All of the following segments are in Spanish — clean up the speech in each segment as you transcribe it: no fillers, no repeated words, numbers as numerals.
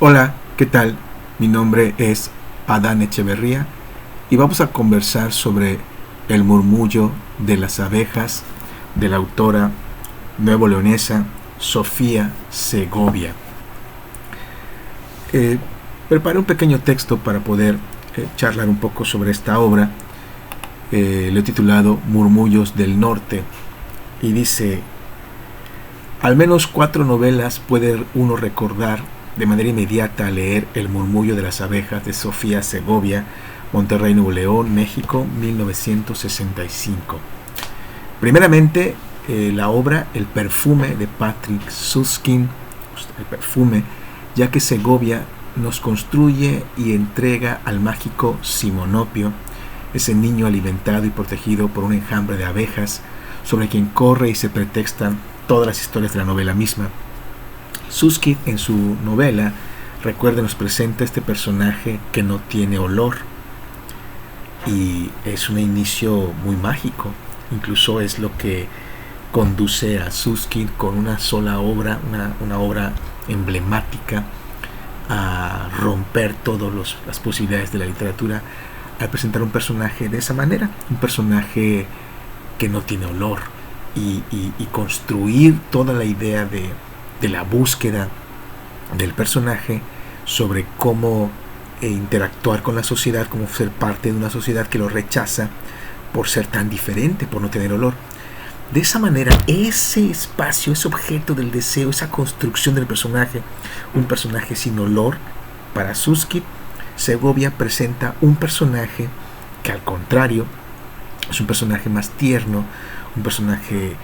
Hola, ¿qué tal? Mi nombre es Adán Echeverría y vamos a conversar sobre El murmullo de las abejas de la autora nuevo-leonesa Sofía Segovia. Preparé un pequeño texto para poder charlar un poco sobre esta obra. Lo he titulado Murmullos del Norte y dice: al menos 4 novelas puede uno recordar de manera inmediata al leer El murmullo de las abejas de Sofía Segovia, Monterrey, Nuevo León, México, 1965. Primeramente, la obra El perfume de Patrick Süskind, el perfume, ya que Segovia nos construye y entrega al mágico Simonopio, ese niño alimentado y protegido por un enjambre de abejas, sobre quien corre y se pretextan todas las historias de la novela misma. Süskind en su novela, recuerda, nos presenta este personaje que no tiene olor y es un inicio muy mágico. Incluso es lo que conduce a Süskind con una sola obra, una obra emblemática, a romper todas las posibilidades de la literatura al presentar un personaje de esa manera, un personaje que no tiene olor, y construir toda la idea de la búsqueda del personaje sobre cómo interactuar con la sociedad, cómo ser parte de una sociedad que lo rechaza por ser tan diferente, por no tener olor. De esa manera, ese espacio, ese objeto del deseo, esa construcción del personaje, un personaje sin olor, para Süskind, Segovia presenta un personaje que, al contrario, es un personaje más tierno, un personaje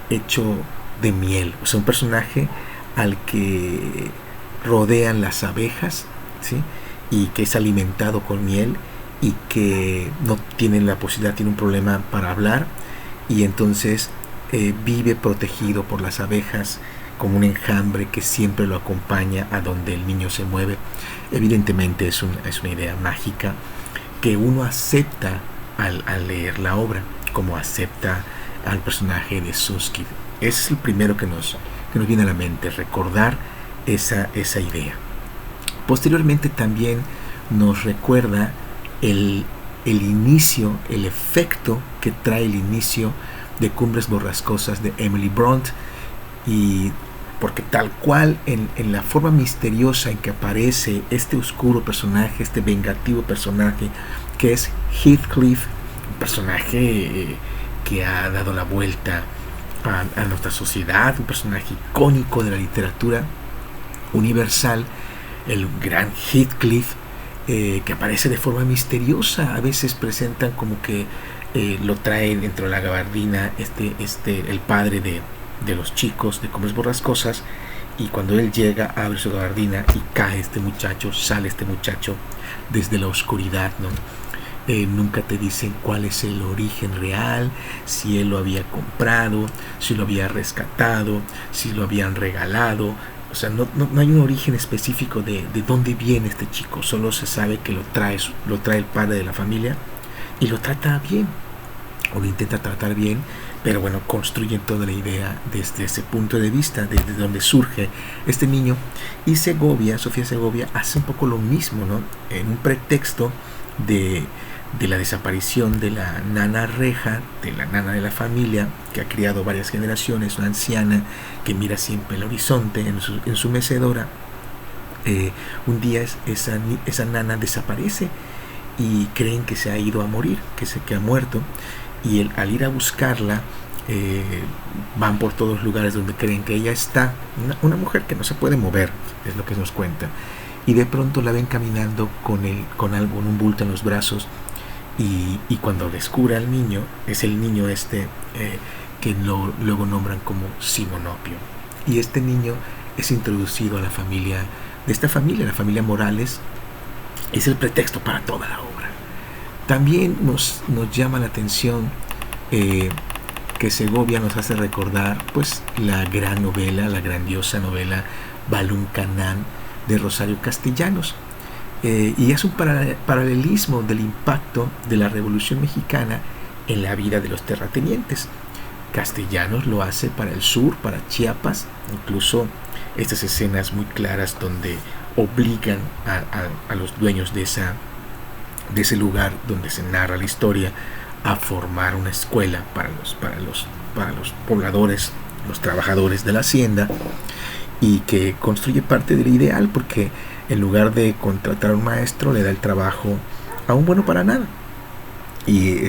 hecho de miel, o sea, un personaje al que rodean las abejas, ¿sí? Y que es alimentado con miel y que no tiene la posibilidad, tiene un problema para hablar, y entonces vive protegido por las abejas como un enjambre que siempre lo acompaña a donde el niño se mueve. Evidentemente es una idea mágica que uno acepta al leer la obra, como acepta al personaje de Süskind. Es el primero que nos viene a la mente, recordar esa idea. Posteriormente también nos recuerda el inicio, el efecto que trae el inicio de Cumbres Borrascosas de Emily Bront, y porque tal cual en la forma misteriosa en que aparece este oscuro personaje, este vengativo personaje que es Heathcliff, un personaje que ha dado la vuelta a nuestra sociedad, un personaje icónico de la literatura universal, el gran Heathcliff, que aparece de forma misteriosa. A veces presentan como que lo trae dentro de la gabardina el padre de los chicos de Cumbres Borrascosas, y cuando él llega abre su gabardina y cae este muchacho, sale este muchacho desde la oscuridad, ¿no? Nunca te dicen cuál es el origen real, si él lo había comprado, si lo había rescatado, si lo habían regalado. O sea, no hay un origen específico de dónde viene este chico. Solo se sabe que lo trae el padre de la familia y lo trata bien, o lo intenta tratar bien, pero bueno, construyen toda la idea desde ese punto de vista, desde donde surge este niño. Y Sofía Segovia hace un poco lo mismo, ¿no? En un pretexto de la desaparición de la nana reja, de la nana de la familia, que ha criado varias generaciones, una anciana que mira siempre el horizonte en su mecedora. Un día esa nana desaparece y creen que se ha ido a morir, que ha muerto, y al ir a buscarla, van por todos los lugares donde creen que ella está, una mujer que no se puede mover, es lo que nos cuenta, y de pronto la ven caminando con algo, en un bulto en los brazos. Y cuando descubre al niño, es el niño que luego nombran como Simonopio. Y este niño es introducido a la familia, la familia Morales, es el pretexto para toda la obra. También nos llama la atención que Segovia nos hace recordar pues la gran novela, la grandiosa novela Balún Canán de Rosario Castellanos. Y es un paralelismo del impacto de la Revolución Mexicana en la vida de los terratenientes. Castellanos lo hace para el sur, para Chiapas, incluso estas escenas muy claras donde obligan a los dueños de ese lugar donde se narra la historia a formar una escuela para los pobladores, los trabajadores de la hacienda, y que construye parte del ideal, porque en lugar de contratar a un maestro le da el trabajo a un bueno para nada, y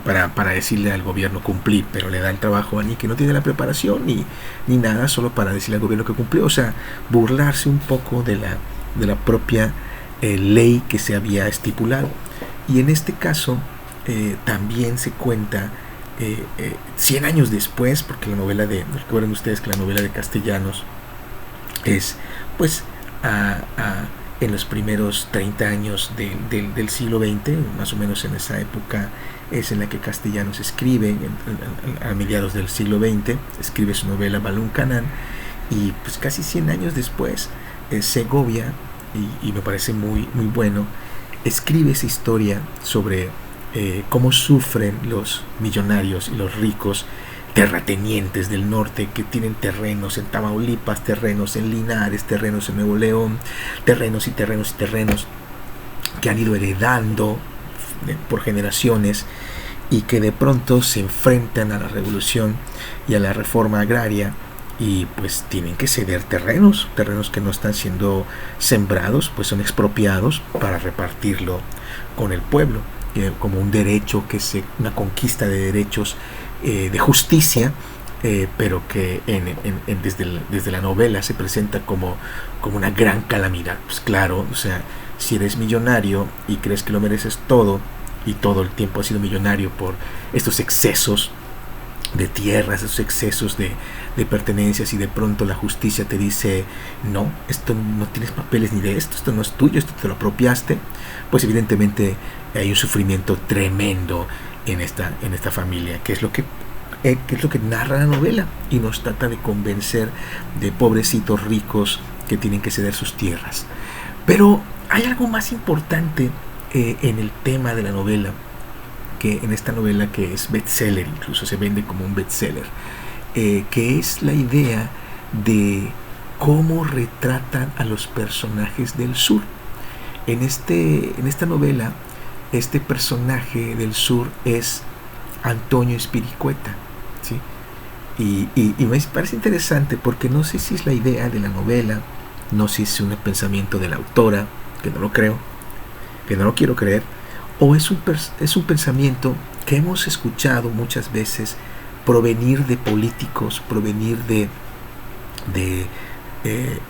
para decirle al gobierno cumplir, pero le da el trabajo a alguien que no tiene la preparación ni nada, solo para decirle al gobierno que cumplió. O sea, burlarse un poco de la propia ley que se había estipulado. Y en este caso también se cuenta 100 años después, porque la novela recuerden ustedes que la novela de Castellanos es pues en los primeros 30 años del siglo XX, más o menos en esa época es en la que Castellanos escribe, a mediados del siglo XX, escribe su novela Balún Canán, y pues casi 100 años después Segovia, y me parece muy, muy bueno, escribe esa historia sobre cómo sufren los millonarios y los ricos terratenientes del norte, que tienen terrenos en Tamaulipas, terrenos en Linares, terrenos en Nuevo León, terrenos y terrenos y terrenos que han ido heredando por generaciones, y que de pronto se enfrentan a la revolución y a la reforma agraria, y pues tienen que ceder terrenos que no están siendo sembrados, pues son expropiados para repartirlo con el pueblo, como un derecho, una conquista de derechos, de justicia, pero que desde la novela se presenta como una gran calamidad. Pues claro, o sea, si eres millonario y crees que lo mereces todo, y todo el tiempo has sido millonario por estos excesos de tierras, esos excesos de pertenencias, y de pronto la justicia te dice no, esto no tienes papeles ni de esto no es tuyo, esto te lo apropiaste, pues evidentemente hay un sufrimiento tremendo en esta familia, que es lo que narra la novela, y nos trata de convencer de pobrecitos ricos que tienen que ceder sus tierras. Pero hay algo más importante en el tema de la novela, que en esta novela, que es bestseller, incluso se vende como un bestseller, que es la idea de cómo retratan a los personajes del sur. En esta novela, este personaje del sur es Antonio Espiricueta, ¿sí? Y me parece interesante, porque no sé si es la idea de la novela, no sé si es un pensamiento de la autora, que no lo creo, que no lo quiero creer, o es un pensamiento que hemos escuchado muchas veces provenir de políticos, provenir de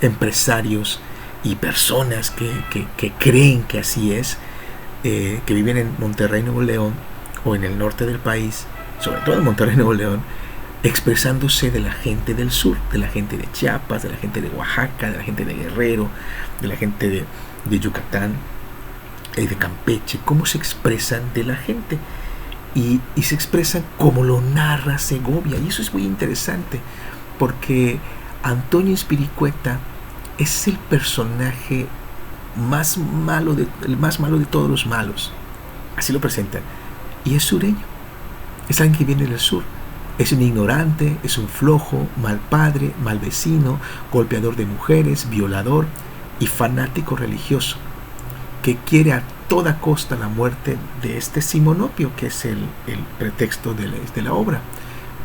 empresarios y personas que creen que así es, que viven en Monterrey, Nuevo León, o en el norte del país, sobre todo en Monterrey, Nuevo León, expresándose de la gente del sur, de la gente de Chiapas, de la gente de Oaxaca, de la gente de Guerrero, de la gente de Yucatán y de Campeche, cómo se expresan de la gente, y se expresan como lo narra Segovia. Y eso es muy interesante, porque Antonio Espiricueta es el personaje más malo el más malo de todos los malos, así lo presentan, y es sureño, es alguien que viene del sur. Es un ignorante, es un flojo, mal padre, mal vecino, golpeador de mujeres, violador y fanático religioso, que quiere a toda costa la muerte de este Simonopio, que es el pretexto de la obra,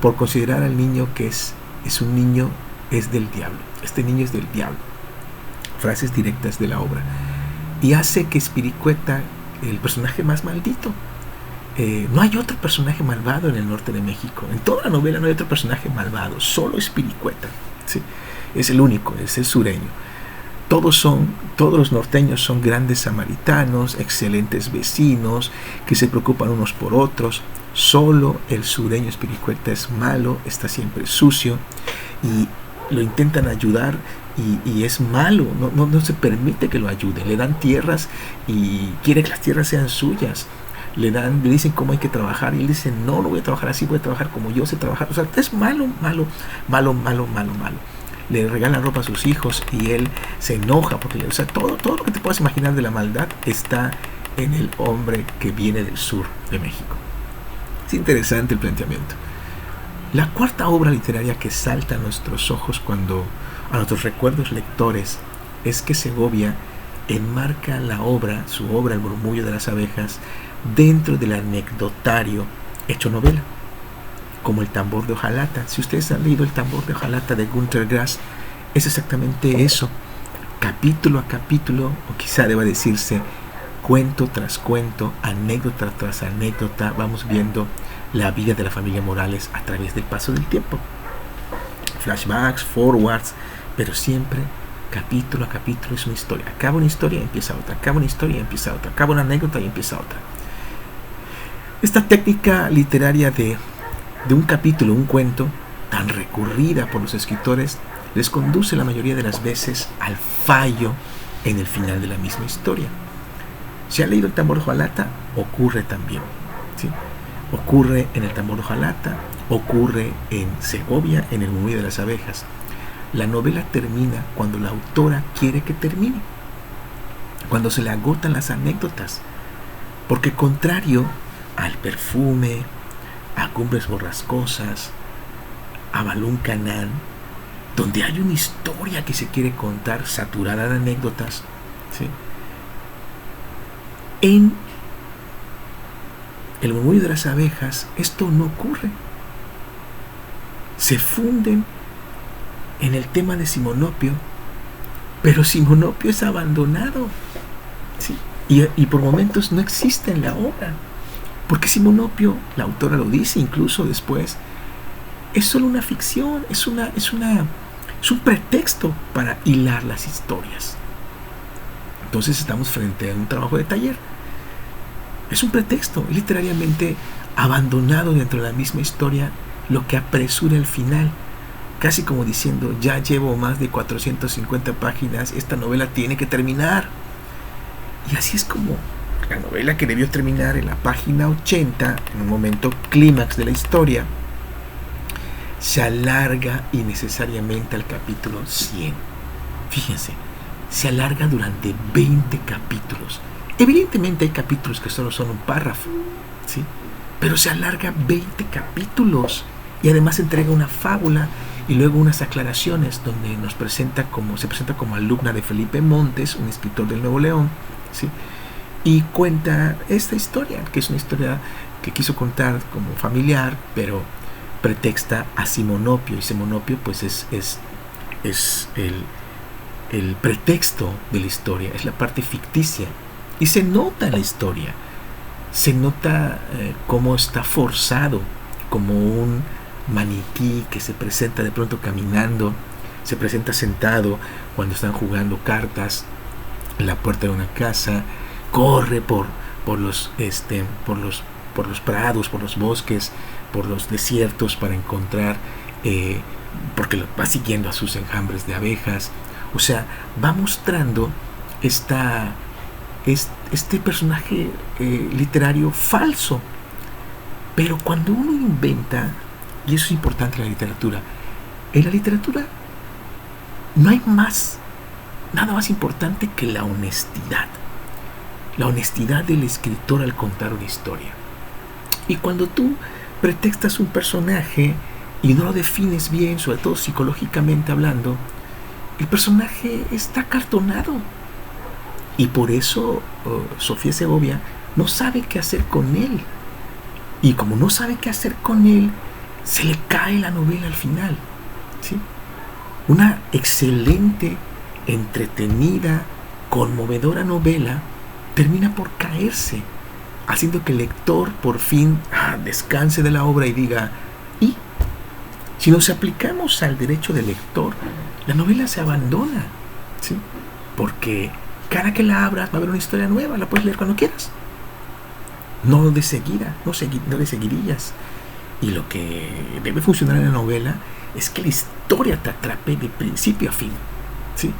por considerar al niño que es un niño, es del diablo. Este niño es del diablo. Frases directas de la obra. Y hace que Espiricueta, el personaje más maldito, no hay otro personaje malvado en el norte de México. En toda la novela no hay otro personaje malvado, solo Espiricueta, ¿sí? Es el único, es el sureño. Todos los norteños son grandes samaritanos, excelentes vecinos, que se preocupan unos por otros. Solo el sureño Espiricueta es malo, está siempre sucio, y lo intentan ayudar, y es malo, no se permite que lo ayuden. Le dan tierras y quiere que las tierras sean suyas. Le dicen cómo hay que trabajar, y él dice no voy a trabajar así, voy a trabajar como yo sé trabajar. O sea, es malo. Le regalan ropa a sus hijos y él se enoja porque, o sea, todo lo que te puedas imaginar de la maldad está en el hombre que viene del sur de México. Es interesante el planteamiento. La cuarta obra literaria que salta a nuestros ojos, a nuestros recuerdos lectores, es que Segovia enmarca la obra, su obra El murmullo de las abejas, dentro del anecdotario hecho novela, como El tambor de hojalata. Si ustedes han leído El tambor de hojalata de Günter Grass, es exactamente eso, capítulo a capítulo, o quizá deba decirse cuento tras cuento, anécdota tras anécdota, vamos viendo la vida de la familia Morales a través del paso del tiempo. Flashbacks, forwards, pero siempre capítulo a capítulo es una historia. Acaba una historia y empieza otra, acaba una historia y empieza otra, acaba una anécdota y empieza otra. Esta técnica literaria de un capítulo, un cuento, tan recurrida por los escritores, les conduce la mayoría de las veces al fallo en el final de la misma historia. Si han leído El tambor de hojalata, ocurre también, ¿sí? Ocurre en El tambor de hojalata, ocurre en Segovia, en El murmullo de las abejas. La novela termina cuando la autora quiere que termine, cuando se le agotan las anécdotas, porque contrario al Perfume, a Cumbres borrascosas, a Balún Canán, donde hay una historia que se quiere contar saturada de anécdotas, ¿sí? En El murmullo de las abejas esto no ocurre. Se funden en el tema de Simonopio, pero Simonopio es abandonado, ¿sí? Y por momentos no existe en la obra, porque Simonopio, la autora lo dice incluso después, es solo una ficción, es un pretexto para hilar las historias. Entonces estamos frente a un trabajo de taller. Es un pretexto, literariamente abandonado dentro de la misma historia, lo que apresura el final, casi como diciendo, ya llevo más de 450 páginas, esta novela tiene que terminar. Y así es como la novela, que debió terminar en la página 80, en un momento clímax de la historia, se alarga innecesariamente al capítulo 100. Fíjense, se alarga durante 20 capítulos. Evidentemente hay capítulos que solo son un párrafo, ¿sí? Pero se alarga 20 capítulos y además entrega una fábula y luego unas aclaraciones donde se presenta como alumna de Felipe Montes, un escritor del Nuevo León, ¿sí? Y cuenta esta historia, que es una historia que quiso contar como familiar, pero pretexta a Simonopio, y Simonopio pues es el pretexto de la historia, es la parte ficticia, y se nota en la historia, se nota cómo está forzado, como un maniquí que se presenta de pronto caminando, se presenta sentado cuando están jugando cartas en la puerta de una casa, corre por los prados, por los bosques, por los desiertos para encontrar, porque lo va siguiendo a sus enjambres de abejas. O sea, va mostrando este personaje literario falso. Pero cuando uno inventa, y eso es importante en la literatura no hay nada más importante que la honestidad del escritor al contar una historia. Y cuando tú pretextas un personaje y no lo defines bien, sobre todo psicológicamente hablando, el personaje está acartonado. Y por eso Sofía Segovia no sabe qué hacer con él. Y como no sabe qué hacer con él, se le cae la novela al final, ¿sí? Una excelente, entretenida, conmovedora novela termina por caerse, haciendo que el lector por fin descanse de la obra y diga, ¿y? Si nos aplicamos al derecho del lector, la novela se abandona, ¿sí? Porque cada que la abras va a haber una historia nueva, la puedes leer cuando quieras. No de seguida, no de seguidillas. Y lo que debe funcionar en la novela es que la historia te atrape de principio a fin, ¿sí?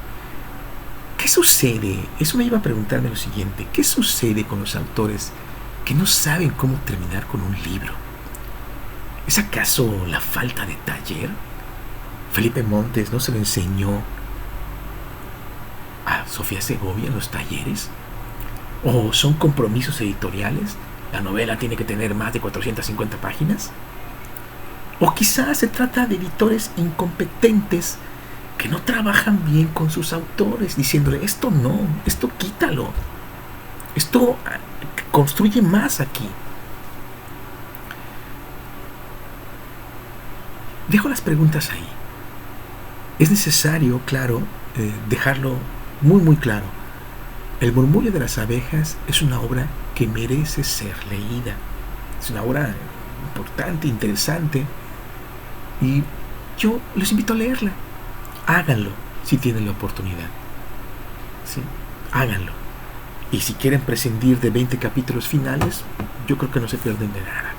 ¿Qué sucede? Eso me iba a preguntarme lo siguiente. ¿Qué sucede con los autores que no saben cómo terminar con un libro? ¿Es acaso la falta de taller? ¿Felipe Montes no se lo enseñó a Sofía Segovia en los talleres? ¿O son compromisos editoriales? ¿La novela tiene que tener más de 450 páginas? ¿O quizás se trata de editores incompetentes que no trabajan bien con sus autores, diciéndole, esto no, esto quítalo, esto construye más aquí. Dejo las preguntas ahí. Es necesario, claro, dejarlo muy claro. El murmullo de las abejas es una obra que merece ser leída. Es una obra importante, interesante, y yo les invito a leerla. Háganlo si tienen la oportunidad. ¿Sí? Háganlo. Y si quieren prescindir de 20 capítulos finales, yo creo que no se pierden de nada.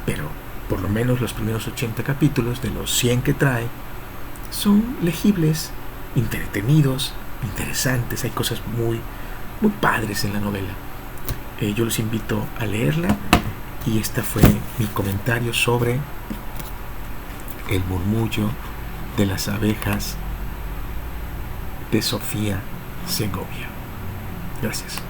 Pero por lo menos los primeros 80 capítulos de los 100 que trae son legibles, entretenidos, interesantes. Hay cosas muy padres en la novela. Yo los invito a leerla, y este fue mi comentario sobre El murmullo de las abejas de Sofía Segovia. Gracias.